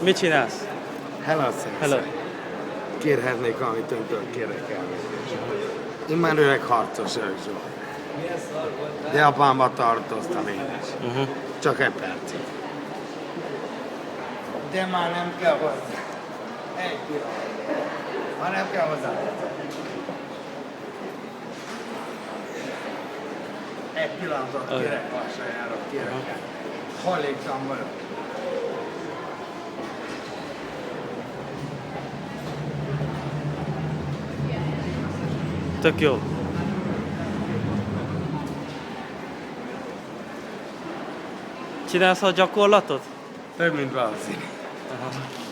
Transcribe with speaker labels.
Speaker 1: Mit csinálsz?
Speaker 2: Hello,
Speaker 1: Hello.
Speaker 2: Kérhetnék, amit öntől kérek elnézést. Én már öreg harcos vagyok, Zsolt. De apámba tartoztam én is. Csak egy percig. De már nem kell hozzá. Egy pillanat. Már nem kell hozzá. Egy pillanatot kérek, lassan járok, kérek. Halléktalan vagyok.
Speaker 1: Tök jó. Csinálsz a gyakorlatot?
Speaker 2: Több mint valószínű.
Speaker 1: Aha.